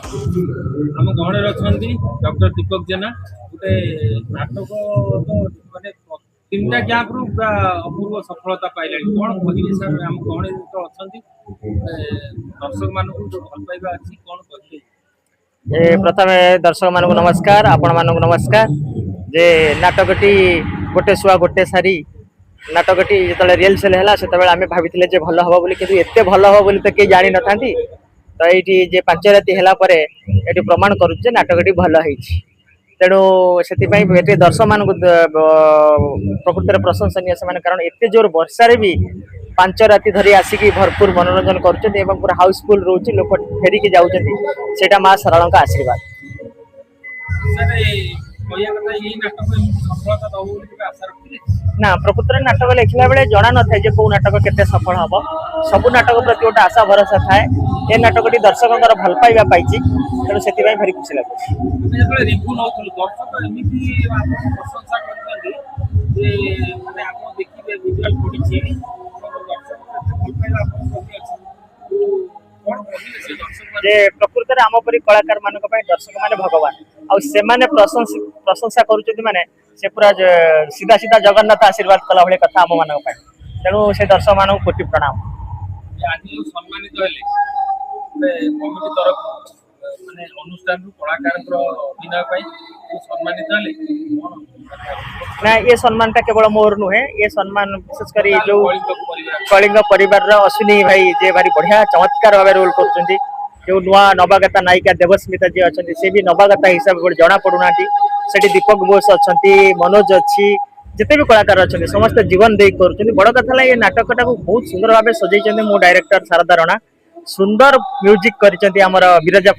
आम गहणे अच्छी डॉक्टर दीपक जेना गोटे नाटक माने तीन कैंप रु पूरा अपूर्व सफलता पाइला कौन कहले सर आम गहणे तो अच्छा दर्शक मान भल पाइबा अच्छी कौन कहले प्रथम दर्शक मान नमस्कार आपण मान नमस्कार जे नाटकटी गोटे सुआ गोटे सारी नाटकटी जो रिहर्सल है से आम भाई भल हम बोली कि एत भल हम बोली तो कई जानी न था तो ये 5 राति है प्रमाण करुचे नाटकटी भल है तेणु से दर्शक मान प्रकृत प्रशंसनीय से कारण एत जोर वर्षा भी 5 राति धरी आसिक भरपूर मनोरंजन कर पूरा हाउसफुल रोचे लोक फेरिकी जाऊँच माँ सारा का आशीर्वाद ना प्रकृत नाटक लिखला बेले जना न था कौ नाटक केते सफल हम सबू नाटक प्रति गोटे आशा भरोसा थाए ए नाटकटी दर्शकों भल पाइबा पाई तेणु से भारी खुशी लगे जे प्रकृत आम परी कलाकार मान दर्शक माने भगवान से प्रशंसा करुँच माने से पूरा सीधा सीधा जगन्नाथ आशीर्वाद कला भाई कथा आम मान तेणु से दर्शक मान कोटि प्रणाम सम्मानित तरफ माने अनुष्ठान कलाकार अभिनय सम्मानित ना ये सम्मानटा केवल मोर नुहे ये सम्मान विशेषकर जो कलिंग परिवार अश्विनी भाई जे भारी बढ़िया चमत्कार भाव रोल कर जो नुआ नवागता नायिका देवस्मिता जी अच्छा सी भी नवागता हिसाब से जना पड़ूना से दीपक बोस अच्छा मनोज अच्छी जिते भी कलाकार अच्छा समस्त जीवन दे कर बड़ कथा ये नाटकटा को बहुत सुंदर भाव सजाई मो डायरेक्टर शारदा राणा सुंदर म्यूजिक कर विरजा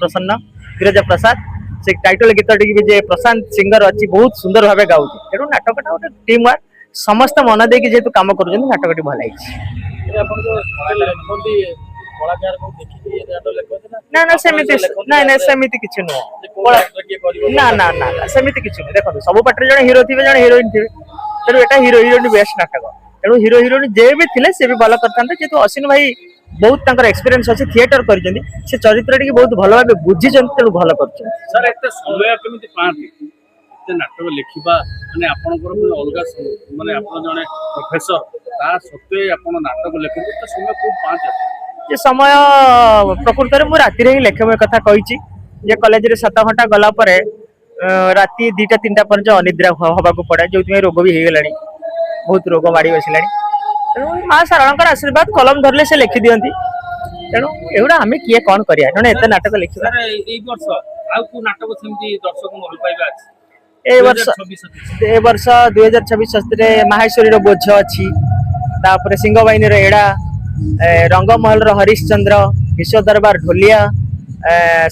प्रसाद से टाइटल गीत भी जे प्रशांत सिंगर अच्छी बहुत सुंदर भाव गाँव तेणु नाटकटा गोटे टीम वर्क समस्त मन दे जेहेतु कम कर नाटकटी भल ना ना सेमिति ना ना सेमिति किछि नुह ना ना ना सेमिति किछि नुह देखो सब पार्टी जने हीरो थिबे जने हीरोइन थिबे तेणु एटा हीरो हीरोइन बेस्ट नाटक तेणु हीरो हीरोइन जे भी थिले से भी भल करथांते जेतु अश्विन भाई बहुत तांकर एक्सपीरियंस अछि थिएटर करिसेंती से चरित्र टी बहुत भल भाबे बुझिसेंती तेणु भल करछन सर एते समय केमिति पांती एते नाटक लिखिबा माने आपनकर अलगा माने आपन जने प्रोफेसर ता सत्वे आपन नाटक लिखिबे तो समय खूब पांती ये समय प्रकृत में राति रे ही लेखे कथा कही जे कॉलेज रे 7 घंटा गला परे राति 2टा 3टा पर्यंत अनिद्रा हवा को पड़े जो रोग भी हो गलानी बहुत रोग माड़ी बसला तेणु माँ सारा आशीर्वाद कलम धरले से लिखि दियंती तेणु एगुड़ा आम किए कौन करिया तेणु एते नाटक लिखिबा ए वर्ष 2026 माहेश्वरी रो बोझ अच्छी तापर सिंहबाहिनी रो एड़ा रंगमहल रो हरिश्चंद्र विश्व दरबार ढोलिया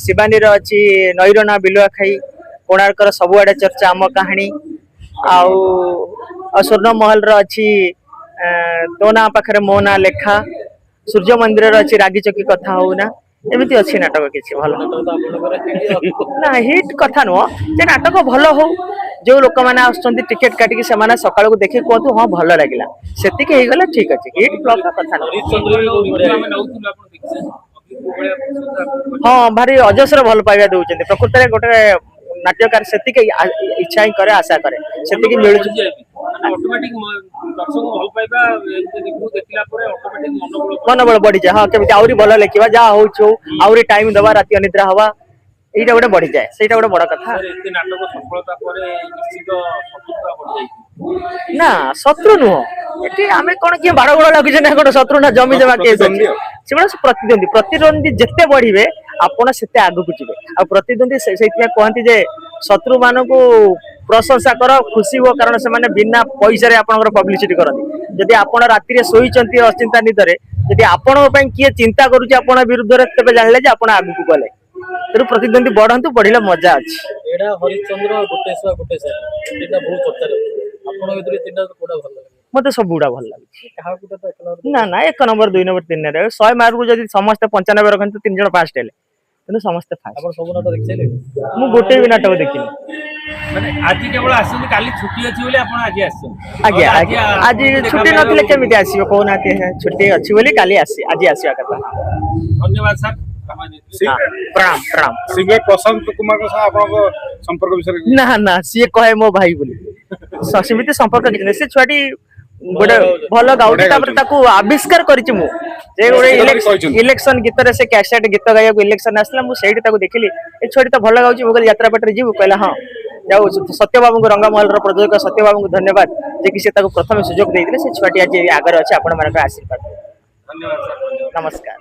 शिवानी रो अच्छी नईरना बिलुआ खाई कोणार्क सबुआडे चर्चा आम कहानी आउ स्वर्ण महल रो अच्छी तो ना पाखे मो ना लेखा सूर्य मंदिर अच्छी रागी चकी कथा होना एमती अच्छी नाटक किसी भल ना हिट कथा नुह जे नाटक भल हो जो लोक मैंने टिकेट काटिक से सकाल को देखिए कहतु हाँ भल लगे से ठीक अच्छे हिट फ्लॉप कथा हाँ भारी अजस्र भल पाइबा दौरान प्रकृत में गोटे नाट्यकार से इच्छा ही करे आशा करे से मिलू मनोबल बढ़ी जाए हाँ केमी आहरी भल लिखा जहाँ हो आहरी टाइम दवा राति अनिद्रा हवा यहीटा गोटे बढ़ी जाए से गोटे बड़ कथा ना शत्रु नुह ये आम कौन किए बाड़ गोड़ लगे ना गोटे शत्रु ना जमी जमा केस से प्रतिद्वंदी जिते बढ़े आपण से आग को जी आ प्रतिद्वंदी से कहती जे शत्रु मान को प्रशंसा कर खुशी हो कारण से बिना पैसा आपंकर पब्लिसिटी करती जदि आप राति शोचती अचिंता निदरे जदि आपण किए चिंता करुच्चे आपण विरुद्ध तेज जान आप आगू गले तेणु प्रतिद्वंदी बढ़ातु बढ़िले मजा अच्छी मत सब गुड़ा भल लगे ना ना 1 नंबर 2 नंबर 3 नंबर 100 मार्क को जब समस्त 95 रखते 3 जन फास्ट हेले तेणु समस्त फास्ट मु गोटे भी नाटक देखिनी आज केवल आसुनी काली छुट्टी अछि बोले आपण आज आसे आगे आज छुट्टी नथिले केमिति आसीबो कोना छुट्टी अछि बोली काली आसी आज आसीबा कथा धन्यवाद सर। समय देथिले। हाँ, प्रणाम प्रणाम। सिंगर प्रशांत कुमार के साथ आपन संपर्क विषय ना ना सी कहे मो भाई बोली समिति संपर्क किछि से छुआटी गोटे भल गाउटी बढिया तापर ताकू आविष्कार करिछि मु जे गोटे କହିଛନ୍ତି। इलेक्शन गीत रे से कैसेट गीत गाया को इलेक्शन आसला मु सेठी ताकू देखिली ए छुआटी तो भल गाउछि मोगल यात्रा पटरे जीव कहला हां जाऊ सत्य बाबू को रंगमहल रो प्रयोजक सत्य बाबू को धन्यवाद जे कि से ताकू प्रथम सुयोग देइले से छुआटी आज आगर अछि आपण मानक आशीर्वाद धन्यवाद सर। नमस्कार।